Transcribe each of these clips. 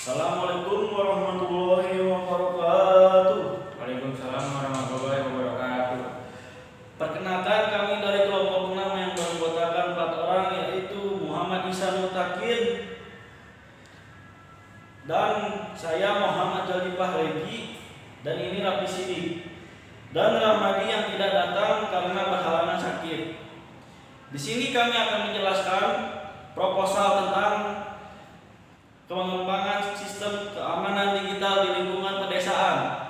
Assalamualaikum warahmatullahi wabarakatuh. Waalaikumsalam warahmatullahi wabarakatuh. Perkenalkan, kami dari kelompok 6 yang beranggotakan 4 orang, yaitu Muhammad Isa Mutakin dan saya Muhammad Jalipah Regi, dan ini Rapi Sidi dan Rahmadi yang tidak datang karena berhalangan sakit. Di sini kami akan menjelaskan proposal tentang pengembangan sistem keamanan digital di lingkungan pedesaan.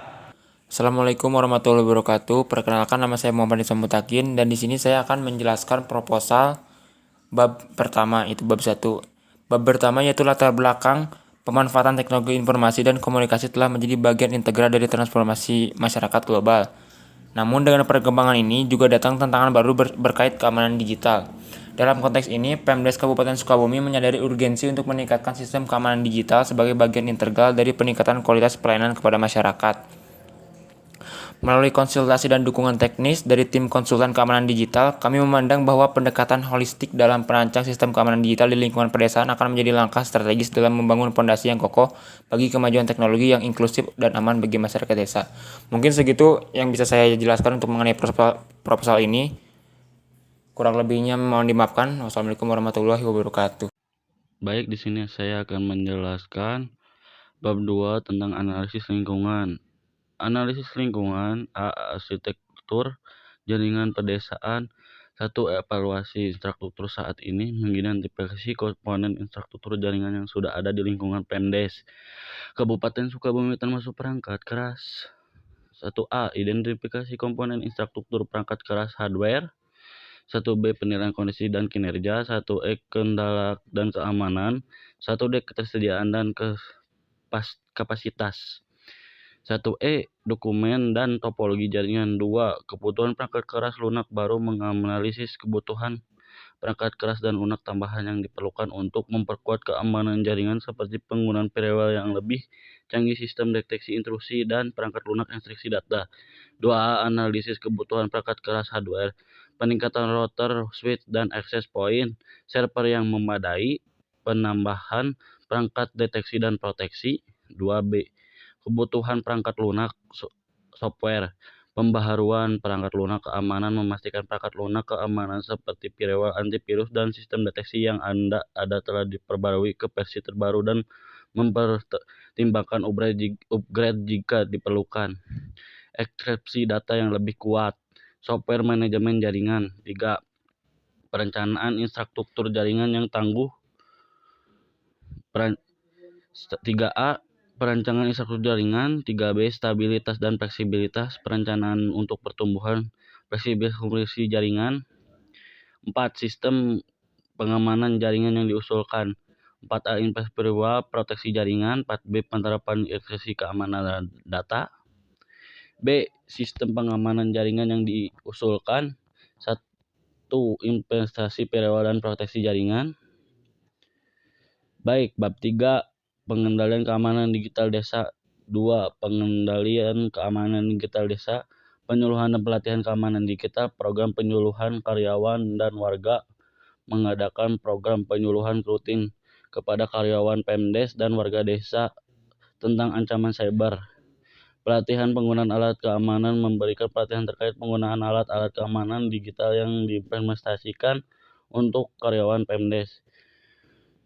Assalamualaikum warahmatullahi wabarakatuh. Perkenalkan, nama saya Muhammad Isa Mutakin, dan di sini saya akan menjelaskan proposal bab pertama, itu bab 1. Bab pertama yaitu latar belakang pemanfaatan teknologi informasi dan komunikasi telah menjadi bagian integral dari transformasi masyarakat global. Namun dengan perkembangan ini juga datang tantangan baru berkait keamanan digital. Dalam konteks ini, Pemdes Kabupaten Sukabumi menyadari urgensi untuk meningkatkan sistem keamanan digital sebagai bagian integral dari peningkatan kualitas pelayanan kepada masyarakat. Melalui konsultasi dan dukungan teknis dari tim konsultan keamanan digital, kami memandang bahwa pendekatan holistik dalam perancang sistem keamanan digital di lingkungan pedesaan akan menjadi langkah strategis dalam membangun fondasi yang kokoh bagi kemajuan teknologi yang inklusif dan aman bagi masyarakat desa. Mungkin segitu yang bisa saya jelaskan untuk mengenai proposal ini. Kurang lebihnya mohon dimaafkan. Wassalamualaikum warahmatullahi wabarakatuh. Baik, di sini saya akan menjelaskan bab 2 tentang analisis lingkungan. Analisis lingkungan, arsitektur jaringan pedesaan. 1. Evaluasi infrastruktur saat ini, mengidentifikasi komponen infrastruktur jaringan yang sudah ada di lingkungan Pemdes Kabupaten Sukabumi termasuk perangkat keras. 1A. Identifikasi komponen infrastruktur perangkat keras hardware. 1B. Penilaian kondisi dan kinerja. 1E. Kendala dan keamanan. 1D. Ketersediaan dan kapasitas. 1E. Dokumen dan topologi jaringan. 2. Kebutuhan perangkat keras lunak baru, menganalisis kebutuhan perangkat keras dan lunak tambahan yang diperlukan untuk memperkuat keamanan jaringan seperti penggunaan firewall yang lebih canggih, sistem deteksi intrusi, dan perangkat lunak ekstraksi data. 2A. Analisis kebutuhan perangkat keras hardware. Peningkatan router, switch, dan access point, server yang memadai, penambahan perangkat deteksi dan proteksi. 2B. Kebutuhan perangkat lunak software. Pembaharuan perangkat lunak keamanan, memastikan perangkat lunak keamanan seperti firewall, antivirus, dan sistem deteksi yang ada telah diperbarui ke versi terbaru dan mempertimbangkan upgrade jika diperlukan. Enkripsi data yang lebih kuat. Software manajemen jaringan. 3. Perencanaan infrastruktur jaringan yang tangguh. 3A. Perancangan infrastruktur jaringan. 3B. Stabilitas dan fleksibilitas. Perencanaan untuk pertumbuhan fleksibilitas jaringan. 4. Sistem pengamanan jaringan yang diusulkan. 4A. Infrastruktur proteksi jaringan. 4B. Penerapan enkripsi keamanan data. B. Sistem pengamanan jaringan yang diusulkan. 1. Investasi firewall dan proteksi jaringan. Baik, bab 3. Pengendalian keamanan digital desa. 2. Pengendalian keamanan digital desa. Penyuluhan dan pelatihan keamanan digital. Program penyuluhan karyawan dan warga. Mengadakan program penyuluhan rutin kepada karyawan Pemdes dan warga desa tentang ancaman cyber. Pelatihan penggunaan alat keamanan. Memberikan pelatihan terkait penggunaan alat-alat keamanan digital yang diimplementasikan untuk karyawan Pemdes.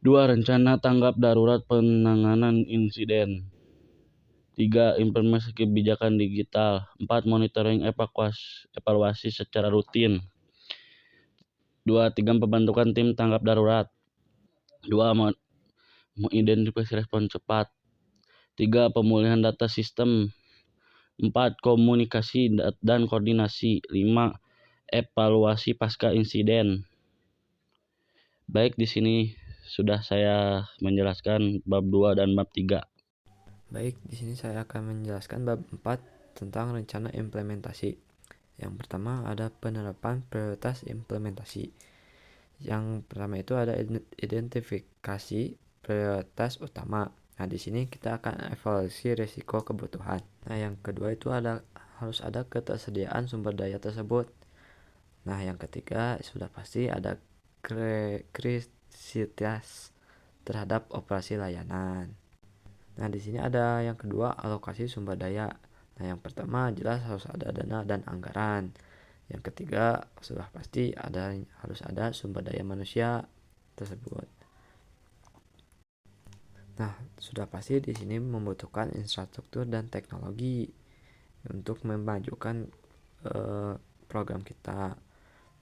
2. Rencana tanggap darurat penanganan insiden. 3. Implementasi kebijakan digital. 4. Monitoring evaluasi secara rutin. 2. 3. Pembentukan tim tanggap darurat. 2. Mengidentifikasi respon cepat. 3. Pemulihan data sistem. 4. Komunikasi dan koordinasi. 5. Evaluasi pasca insiden. Baik, di sini sudah saya menjelaskan bab 2 dan bab 3. Baik, di sini saya akan menjelaskan bab 4 tentang rencana implementasi. Yang pertama ada penerapan prioritas implementasi. Yang pertama itu ada identifikasi prioritas utama. Nah, di sini kita akan evaluasi risiko kebutuhan. Nah, yang kedua itu harus ada ketersediaan sumber daya tersebut. Nah, yang ketiga sudah pasti ada kritikitas terhadap operasi layanan. Nah, di sini ada yang kedua, alokasi sumber daya. Nah, yang pertama jelas harus ada dana dan anggaran. Yang ketiga sudah pasti harus ada sumber daya manusia tersebut. Nah, sudah pasti di sini membutuhkan infrastruktur dan teknologi untuk memajukan program kita.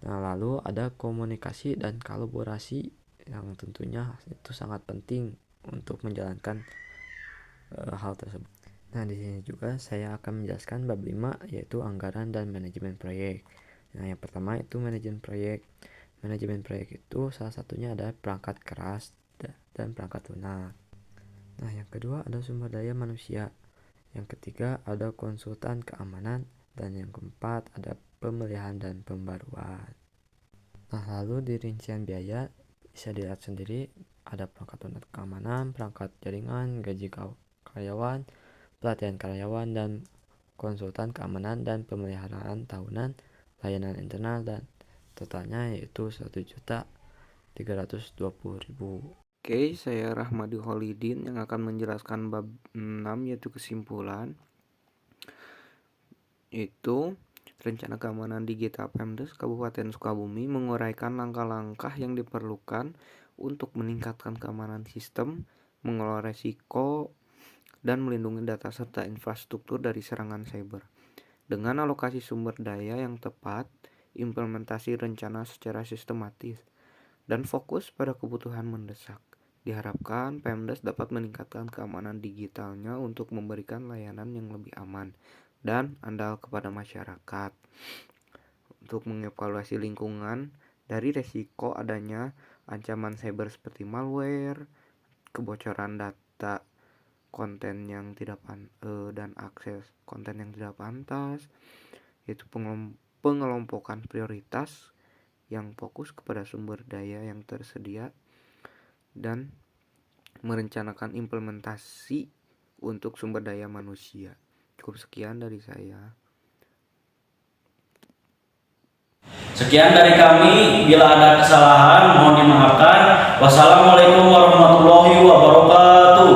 Nah, lalu ada komunikasi dan kolaborasi yang tentunya itu sangat penting untuk menjalankan hal tersebut. Nah, di sini juga saya akan menjelaskan bab 5 yaitu anggaran dan manajemen proyek. Nah, yang pertama itu manajemen proyek. Manajemen proyek itu salah satunya ada perangkat keras dan perangkat lunak. Nah, yang kedua ada sumber daya manusia. Yang ketiga ada konsultan keamanan dan yang keempat ada pemeliharaan dan pembaruan. Nah, lalu di rincian biaya bisa dilihat sendiri ada perangkat lunak keamanan, perangkat jaringan, gaji karyawan, pelatihan karyawan dan konsultan keamanan dan pemeliharaan tahunan, layanan internal dan totalnya yaitu 1.320.000. Oke, saya Rahmadi Holidin yang akan menjelaskan bab 6 yaitu kesimpulan. Itu Rencana Keamanan Digital Pemdes Kabupaten Sukabumi menguraikan langkah-langkah yang diperlukan untuk meningkatkan keamanan sistem, mengelola resiko, dan melindungi data serta infrastruktur dari serangan cyber. Dengan alokasi sumber daya yang tepat, implementasi rencana secara sistematis, dan fokus pada kebutuhan mendesak, diharapkan Pemdes dapat meningkatkan keamanan digitalnya untuk memberikan layanan yang lebih aman dan andal kepada masyarakat. Untuk mengevaluasi lingkungan dari resiko adanya ancaman cyber seperti malware, kebocoran data, konten yang tidak dan akses konten yang tidak pantas, yaitu pengelompokan prioritas yang fokus kepada sumber daya yang tersedia dan merencanakan implementasi untuk sumber daya manusia. Cukup sekian dari saya. Sekian dari kami, bila ada kesalahan mohon dimaafkan. Wassalamualaikum warahmatullahi wabarakatuh.